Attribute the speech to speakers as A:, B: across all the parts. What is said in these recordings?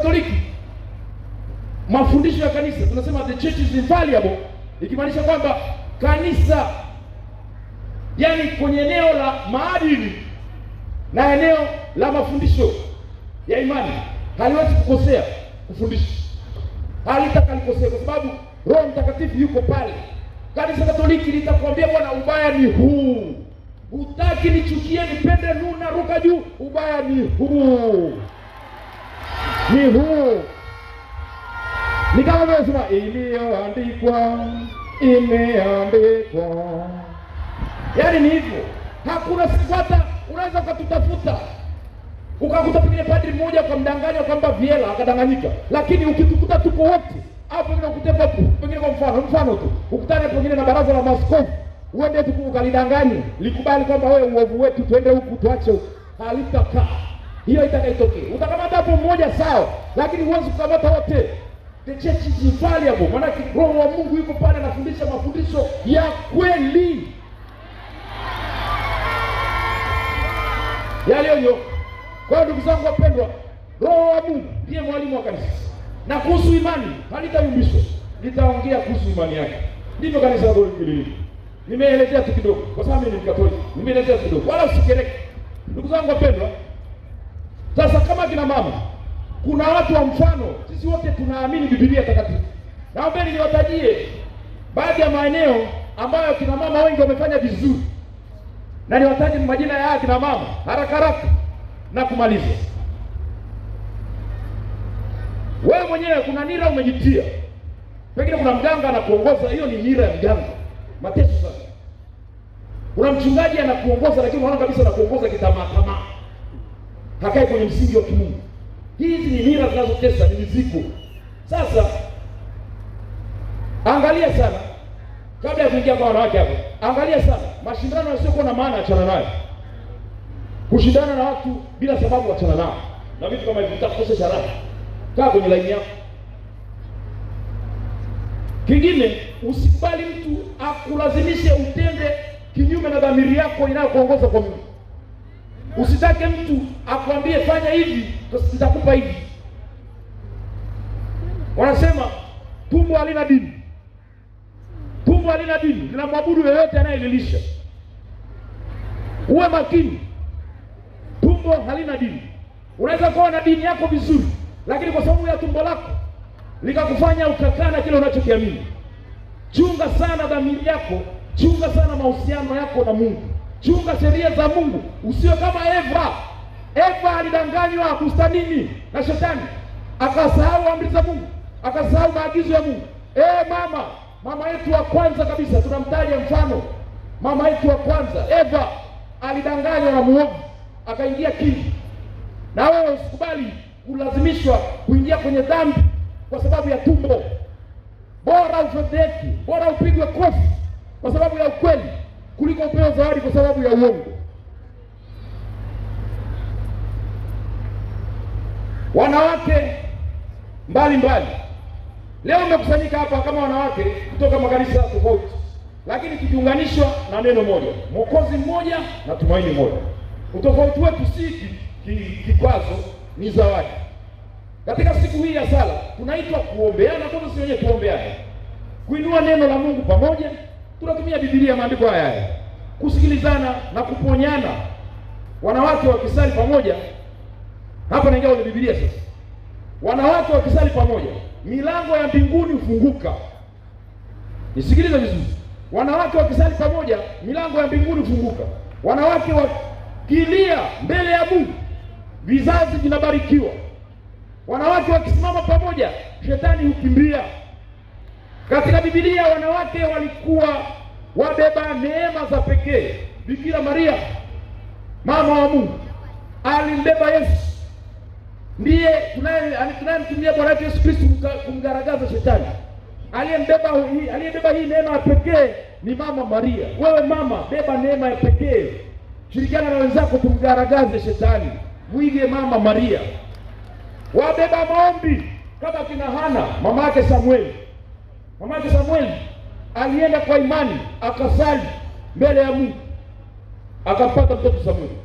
A: Katoliki, mafundisho ya kanisa tunasema the church is infallible, ikimaanisha kwamba kanisa, yani kwenye eneo la maadili na eneo la mafundisho ya imani, haliwezi kukosea kufundisha, halitaka likosea, kwa sababu Roho Mtakatifu yuko pale. Kanisa Katoliki litakwambia bwana, ubaya ni huu, utaki nichukie, nipende, nuna, ruka juu, ubaya ni huu, ni huu. Ni kama vile sema iliyoandikwa, imeandikwa. Yaani ni hivyo. Hakuna siku hata unaweza ukatutafuta ukakuta pengine padri mmoja ukamdanganya kwamba Viela akadanganyika, lakini ukitukuta tuko wote hapo, pengine ukuteka pengine kwa mfano tu ukutane pengine na baraza la maaskofu, uende tu ukalidanganye likubali kwamba wewe uovu wetu twende huku tuache huku, halitakaa. Hiyo itakaitokea. Utakamata hapo mmoja sawa, lakini huwezi kukamata wote. The church is infallible. Maana Roho wa Mungu yuko pale anafundisha mafundisho ya kweli yaliyonyoka. Kwa hiyo ndugu zangu wapendwa, Roho wa Mungu ndiye mwalimu wa kanisa. Na kuhusu imani halitayumbishwa, litaongea kuhusu imani yake. Ndivyo kanisa la Katoliki lilivyo. Nimeelezea tu kidogo kwa sababu mimi ni Mkatoliki. Nimeelezea tu kidogo, wala usikereke. Ndugu zangu wapendwa, sasa kama kina mama, kuna watu wa mfano, sisi wote tunaamini Biblia takatifu. Naombeni niwatajie baadhi ya maeneo ambayo kina mama wengi wamefanya vizuri, na niwataje majina ya kina mama haraka haraka na kumaliza. Wewe mwenyewe kuna nira umejitia, pengine kuna mganga anakuongoza, hiyo ni nira ya mganga, mateso sana. Kuna mchungaji anakuongoza, lakini unaona kabisa anakuongoza kitamaa, hakai kwenye msingi wa kimungu. Hizi ni nira zinazotesa, ni mizigo. Sasa angalia sana, kabla ya kuingia kwa wanawake hapo, angalia sana mashindano yasiyokuwa na maana, achana nayo. Kushindana na watu bila sababu, achana nao. Na vitu kama hivi vitakukosesha raha. Kaa kwenye laini yako. Kingine, usikubali mtu akulazimishe utende kinyume na dhamiri yako inayokuongoza kwa Mungu. Usitake mtu akwambie fanya hivi, nitakupa hivi. Wanasema tumbo halina dini. Tumbo halina dini, linamwabudu yeyote anayelilisha. Uwe makini. Tumbo halina dini. Unaweza kuwa na dini yako vizuri, lakini kwa sababu ya tumbo lako likakufanya ukakana kile unachokiamini. Chunga sana dhamiri yako, chunga sana mahusiano yako na Mungu. Chunga sheria za Mungu. Usiwe kama Eva. Eva alidanganywa bustanini na shetani, akasahau amri za Mungu, akasahau maagizo ya Mungu. Mama yetu wa kwanza kabisa tunamtaja mfano. Mama yetu wa kwanza Eva alidanganywa na muovu, akaingia kingi. Na wewe usikubali kulazimishwa kuingia kwenye dhambi kwa sababu ya tumbo. Bora ufedheki, bora upigwe kofi kwa sababu ya ukweli kuliko upewe zawadi kwa sababu ya uongo. Wanawake mbalimbali leo umekusanyika hapa kama wanawake kutoka makanisa tofauti, lakini tukiunganishwa na neno moja, Mwokozi mmoja na tumaini moja. Utofauti wetu si kikwazo, ni zawadi. Katika siku hii ya sala tunaitwa kuombeana, kwa sisi wenyewe tuombeane, kuinua neno la Mungu pamoja. Tunatumia Biblia, maandiko haya, kusikilizana na kuponyana. Wanawake wakisali pamoja, hapa naingia kwenye Biblia sasa. Wanawake wakisali pamoja, milango ya mbinguni hufunguka. Nisikilize vizuri. Wanawake wakisali pamoja, milango ya mbinguni hufunguka. Wanawake wakilia mbele ya Mungu, vizazi vinabarikiwa. Wanawake wakisimama pamoja, shetani hukimbia. Katika Biblia wanawake walikuwa wabeba neema za pekee. Bikira Maria, mama wa Mungu, alimbeba Yesu. Ndiye tunayemtumia Bwana wetu Yesu Kristo kumgaragaza shetani. Aliyebeba hii neema ya pekee ni Mama Maria. Wewe mama, beba neema ya pekee. Shirikiana na wenzako kumgaragaze shetani. Mwige Mama Maria. Wabeba maombi kama kina Hana, mama yake Samueli. Mama yake Samueli alienda kwa imani, akasali mbele ya Mungu, akampata mtoto Samueli.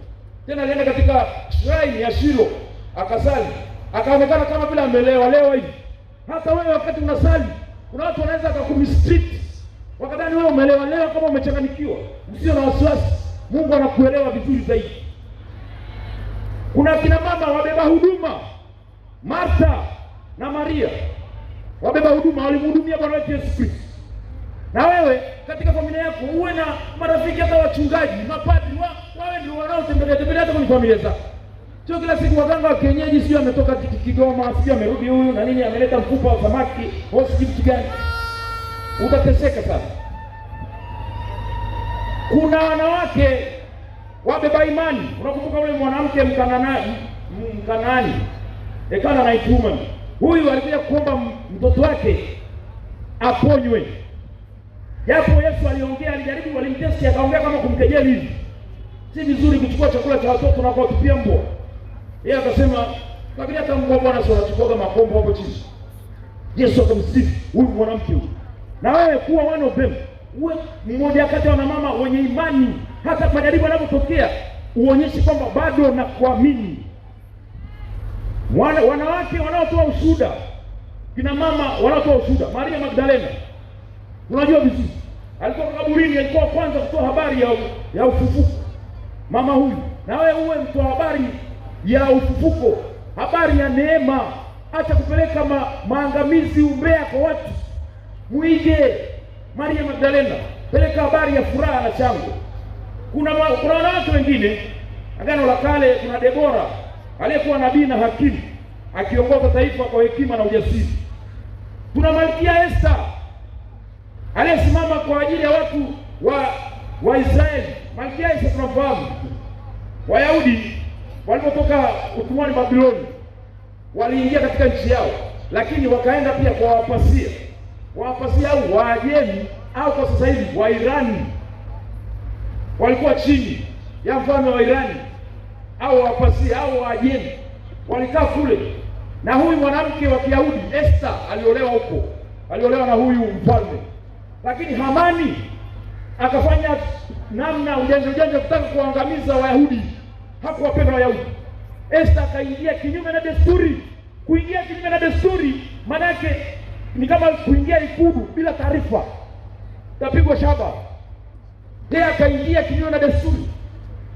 A: Tena alienda katika shrine ya Shilo, akasali, akaonekana kama vile amelewa lewa hivi. Hata wewe wakati unasali, kuna watu wanaweza akakumistreet wakadhani wewe umelewa lewa, kama umechanganyikiwa. Msio na wasiwasi, Mungu anakuelewa vizuri zaidi. Kuna kina mama wabeba huduma, Martha na Maria, wabeba huduma, walimhudumia Bwana wetu Yesu Kristo. Na wewe katika familia yako uwe na marafiki, hata wachungaji, mapadri, wawe ndio wanaotembelea hata kwenye familia zako. Sio kila siku waganga wa kienyeji, sio ametoka Kigoma, sio amerudi huyu na nini, ameleta mfupa wa samaki, au sijui kitu gani. Utateseka sana. Kuna wanawake wabeba imani. Unakumbuka yule mwanamke Mkanaani, Canaanite woman. Huyu alikuja kuomba mtoto wake aponywe. Japo Yesu aliongea, alijaribu, walimtesti, akaongea kama kumkejeli hivi. Si vizuri kuchukua chakula cha watoto na kuwatupia mbwa. Yeye akasema, kabla hata mbwa Bwana sio anachukua makombo hapo chini. Yesu akamsifu huyu mwanamke huyu. Na wewe kuwa one of them. Uwe mmoja kati ya wanamama wenye imani, hata majaribu yanapotokea uonyeshe kwamba bado na kuamini. Wanawake wanaotoa ushuhuda, kina mama wanaotoa ushuhuda. Maria Magdalena, unajua vizuri, alikuwa kaburini, alikuwa kwanza kutoa habari ya ufufuko. Mama huyu, na wewe uwe mtoa habari ya ufufuko, habari ya neema. Acha kupeleka maangamizi, umbea kwa watu. Muige Maria Magdalena, peleka habari ya furaha na shangwe. Kuna wanawake wengine, Agano la Kale, kuna Debora aliyekuwa nabii na hakimu, akiongoza taifa kwa hekima na ujasiri. Kuna Malkia Esther aliyesimama kwa ajili ya watu wa Israeli. Malkia Esther tunafahamu, Wayahudi walipotoka utumwani Babiloni, waliingia katika nchi yao, lakini wakaenda pia kwa Wapasia au Waajemi, au kwa sasa hivi Wairani. Walikuwa chini ya mfalme wa Irani au Wapasia au Waajemi, walikaa kule. Na huyu mwanamke wa Kiyahudi Esther aliolewa huko, aliolewa na huyu mfalme. Lakini Hamani akafanya namna ujanja kutaka kuangamiza Wayahudi. Hakuwapenda Wayahudi. Esther akaingia kinyume na desturi. Kuingia kinyume na desturi maana yake ni kama kuingia ikulu bila taarifa, tapigwa shaba. Yeye akaingia kinyume na desturi,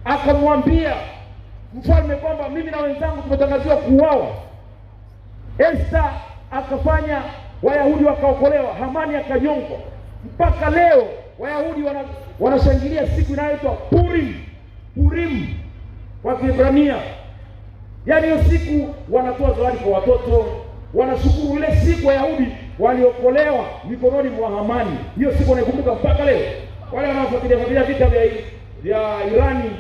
A: akamwambia mfalme kwamba mimi na wenzangu tumetangaziwa kuuawa. Esther akafanya Wayahudi wakaokolewa, Hamani akanyongwa. Mpaka leo Wayahudi wanashangilia siku inayoitwa Purim kwa Kiebrania. Yaani hiyo siku wanatoa zawadi kwa watoto, wanashukuru ile siku Wayahudi waliokolewa mikononi mwa Hamani. Hiyo siku wanaikumbuka mpaka leo. Wale wanaofuatilia vita vya Irani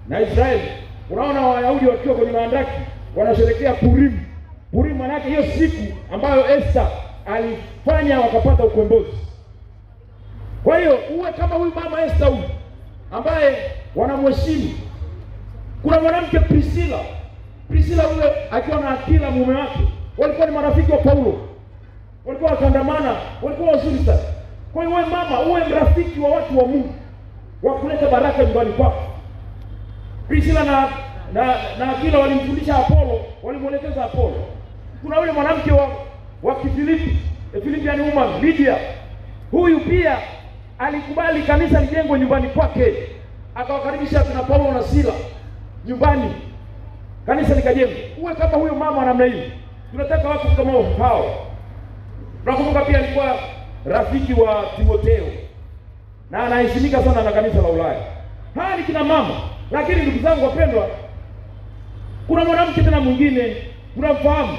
A: na Israeli, unaona Wayahudi wakiwa kwenye maandaki wanasherehekea Purim. Purim maana yake hiyo siku ambayo Esther alifanya wakapata ukombozi. Kwa hiyo uwe kama huyu mama Esther huyu ambaye wanamheshimu. Kuna mwanamke Priscilla yule akiwa na Akila mume wake, walikuwa ni marafiki wa Paulo, walikuwa wakandamana, walikuwa wazuri sana. Kwa hiyo wewe mama uwe mrafiki wa watu wa Mungu, wa kuleta baraka nyumbani kwako. Priscilla na Akila walimfundisha Apolo, walimwelekeza Apolo. Kuna yule mwanamke wa Philippian woman Lydia, huyu pia alikubali kanisa lijengwe nyumbani kwake, akawakaribisha kina Paulo na Sila nyumbani, kanisa likajengwa. Uwe kama huyo mama namna hiyo. Tunataka watu kama hao. Nakumbuka pia alikuwa rafiki wa Timotheo na anaheshimika sana na kanisa la Ulaya. Haya ni kina mama. Lakini ndugu zangu wapendwa, kuna mwanamke tena mwingine tunamfahamu,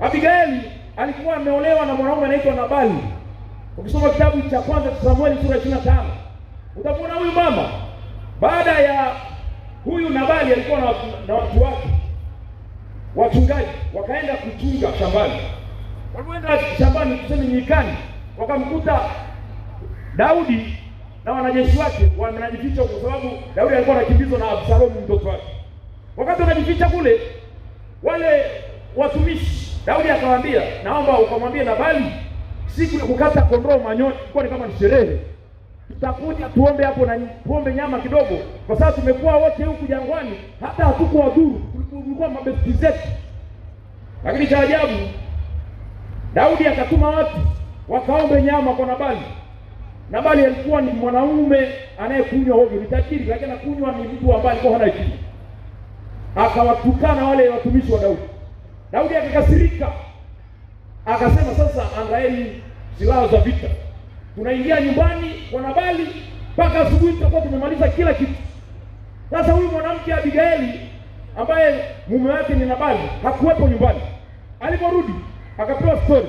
A: Abigaili alikuwa ameolewa na mwanaume anaitwa Nabali. Ukisoma kitabu cha kwanza cha Samueli sura 25, utaona huyu mama, baada ya huyu Nabali alikuwa na watu wake wachungaji, wakaenda kuchunga shambani. Walipoenda shambani, tuseme nyikani, wakamkuta Daudi na wanajeshi wake wanajificha, kwa sababu Daudi alikuwa anakimbizwa na Absalomu mtoto wake. Wakati wanajificha kule, wale watumishi, Daudi akawaambia, naomba ukamwambie Nabali siku ya kukata kondoo manyoya kwa kama ni sherehe, tutakuja tuombe hapo na tuombe nyama kidogo, kwa sababu tumekuwa wote huku jangwani, hata hatukuwa dhuru, ulikuwa mabesti zetu. Lakini cha ajabu, Daudi akatuma watu wakaombe nyama kwa Nabali. Nabali alikuwa ni mwanaume anayekunywa ovyo, ni tajiri, lakini anakunywa ni mtu ambaye alikuwa hana hekima. Akawatukana wale watumishi wa Daudi. Daudi akakasirika, akasema sasa andaeni silaha za vita, tunaingia nyumbani kwa Nabali mpaka asubuhi tutakuwa tumemaliza kila kitu. Sasa huyu mwanamke Abigaili ambaye mume wake ni Nabali hakuwepo nyumbani. Aliporudi akapewa story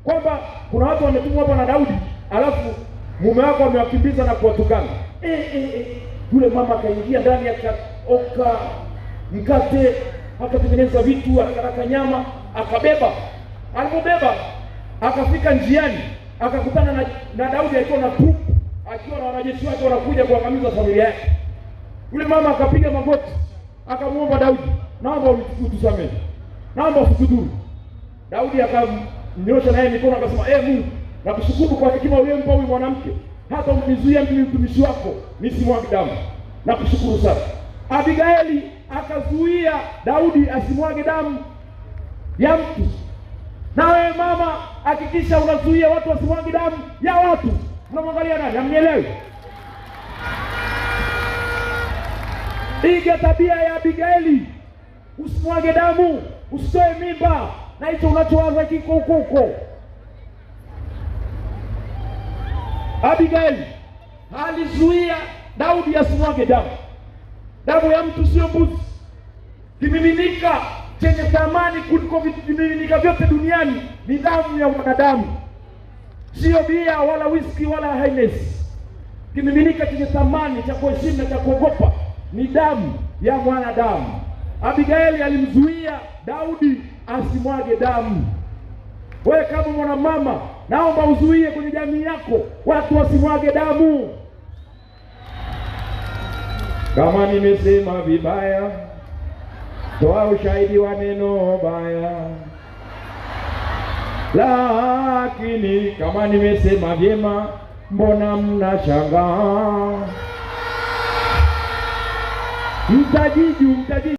A: kwamba kuna watu wametumwa hapa na Daudi, alafu mume wako amewakimbiza na kuwatukana. Yule mama akaingia ndani, akaoka mkate, akatengeneza vitu, akaraka nyama, akabeba. Alipobeba akafika njiani, akakutana na Daudi alikuwa na trupu, akiwa na wanajeshi wake wanakuja kuangamiza familia yake. Yule mama akapiga magoti, akamuomba Daudi, naomba utusamehe, naomba usikudhuru. Daudi akamnyosha naye mikono akasema, Mungu, nakushukuru kwa hekima uliyompa huyu mwanamke, hata umenizuia mimi mtumishi wako nisimwage damu. Nakushukuru sana. Abigaili akazuia Daudi asimwage damu ya mtu. Na wewe mama, hakikisha unazuia watu wasimwage damu ya watu. Unamwangalia nani? Hamnielewi? Iga tabia ya Abigaili. Usimwage damu, usitoe mimba, na hicho unachoanza kiko huko. Abigaili alizuia Daudi asimwage damu. Damu ya mtu sio mbuzi. Kimiminika chenye thamani kuliko vimiminika vyote duniani ni damu ya mwanadamu. Sio bia wala whisky wala Hennessy. Kimiminika chenye thamani cha kuheshimu na cha kuogopa ni damu ya mwanadamu. Abigaili alimzuia Daudi asimwage damu. Wewe kama mwanamama, naomba uzuie kwenye jamii yako watu wasimwage damu. Kama nimesema vibaya, toa ushahidi wa neno baya. Lakini kama nimesema vyema, mbona mnashangaa? Mtajiju